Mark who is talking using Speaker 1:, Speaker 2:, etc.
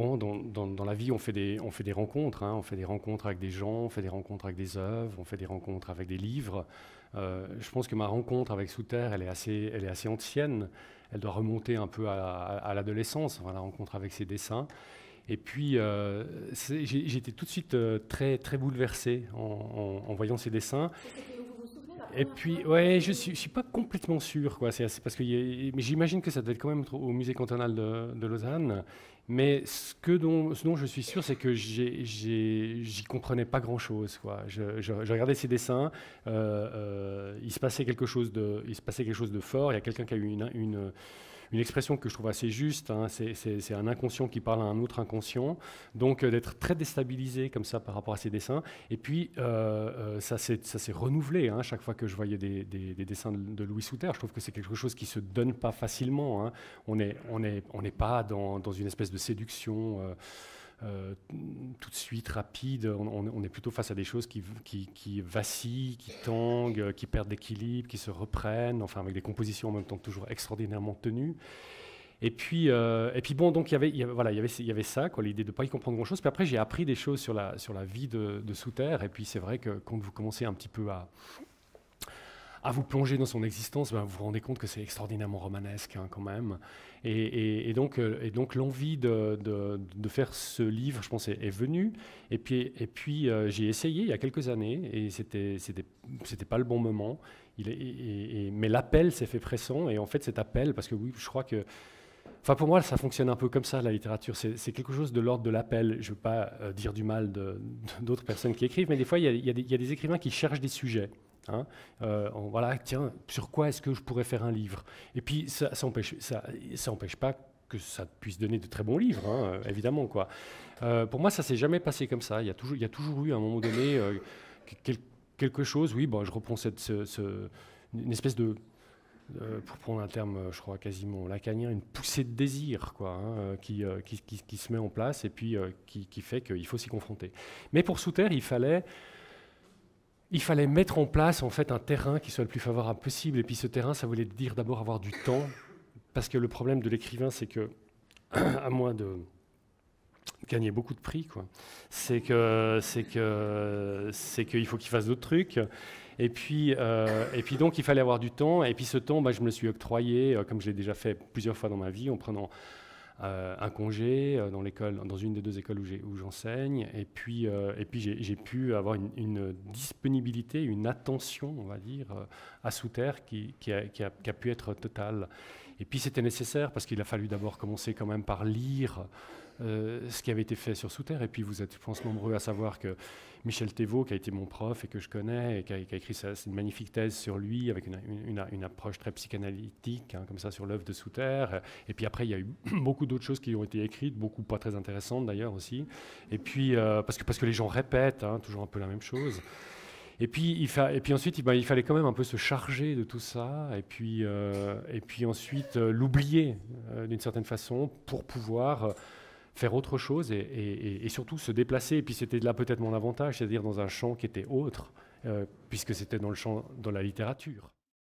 Speaker 1: bon, dans la vie, on fait des rencontres, hein, on fait des rencontres avec des gens, on fait des rencontres avec des œuvres, on fait des rencontres avec des livres. Je pense que ma rencontre avec Souterre, elle est assez ancienne. Elle doit remonter un peu à l'adolescence, enfin, la rencontre avec ses dessins. Et puis, j'ai été tout de suite très, très bouleversé en voyant ces dessins. Et puis, ouais, je suis pas complètement sûr, quoi. C'est parce que, mais j'imagine que ça devait être quand même au musée cantonal de Lausanne. Mais ce dont je suis sûr, c'est que j'y comprenais pas grand-chose, quoi. Je regardais ces dessins, il se passait quelque chose de fort. Il y a quelqu'un qui a eu une expression que je trouve assez juste, hein, c'est un inconscient qui parle à un autre inconscient, donc d'être très déstabilisé comme ça par rapport à ces dessins. Et puis ça s'est renouvelé, hein, chaque fois que je voyais des dessins de Louis Souterre. Je trouve que c'est quelque chose qui se donne pas facilement, hein. On n'est pas dans une espèce de séduction tout de suite rapide. On est plutôt face à des choses qui vacillent, qui tanguent, qui perdent d'équilibre, qui se reprennent, enfin avec des compositions en même temps toujours extraordinairement tenues. Et puis bon, donc voilà, il y avait ça, quoi, l'idée de ne pas y comprendre grand-chose. Puis après, j'ai appris des choses sur la vie de Souterre. Et puis c'est vrai que quand vous commencez un petit peu à vous plonger dans son existence, ben, vous vous rendez compte que c'est extraordinairement romanesque, hein, quand même. Et donc l'envie de faire ce livre, je pense, est venue. Et puis j'ai essayé il y a quelques années, et c'était pas le bon moment. Mais l'appel s'est fait pressant, et en fait cet appel, parce que oui, je crois que... Enfin, pour moi, ça fonctionne un peu comme ça, la littérature. C'est quelque chose de l'ordre de l'appel. Je ne veux pas dire du mal d'autres personnes qui écrivent, mais des fois, il y a des écrivains qui cherchent des sujets. Hein. Voilà, tiens, sur quoi est-ce que je pourrais faire un livre? Et puis, ça n'empêche pas que ça puisse donner de très bons livres, hein, évidemment, quoi. Pour moi, ça s'est jamais passé comme ça. Il y a toujours eu, à un moment donné, quelque chose. Oui, bon, je reprends une espèce de... pour prendre un terme, je crois, quasiment lacanien, une poussée de désir, quoi, hein, qui se met en place et puis qui fait qu'il faut s'y confronter. Mais pour Souterre, il fallait mettre en place en fait un terrain qui soit le plus favorable possible. Et puis ce terrain, ça voulait dire d'abord avoir du temps, parce que le problème de l'écrivain, c'est que, à moins de gagner beaucoup de prix, quoi, c'est qu'il faut qu'il fasse d'autres trucs. Et puis donc il fallait avoir du temps. Et puis ce temps, bah, je me le suis octroyé, comme je l'ai déjà fait plusieurs fois dans ma vie, en prenant un congé dans une des deux écoles où j'enseigne, et puis j'ai pu avoir une disponibilité, une attention, on va dire, à Souterre qui a pu être totale. Et puis c'était nécessaire parce qu'il a fallu d'abord commencer quand même par lire ce qui avait été fait sur Souterre. Et puis vous êtes, je pense, nombreux à savoir que Michel Thévaux, qui a été mon prof et que je connais, et qui a écrit une magnifique thèse sur lui, avec une approche très psychanalytique, hein, comme ça, sur l'œuvre de Souterre. Et puis après, il y a eu beaucoup d'autres choses qui ont été écrites, beaucoup pas très intéressantes d'ailleurs aussi. Et puis, parce que les gens répètent, hein, toujours un peu la même chose. Et puis ensuite, il fallait quand même un peu se charger de tout ça, et puis ensuite l'oublier d'une certaine façon pour pouvoir faire autre chose et surtout se déplacer. Et puis c'était là peut-être mon avantage, c'est-à-dire dans un champ qui était autre, puisque c'était dans la littérature.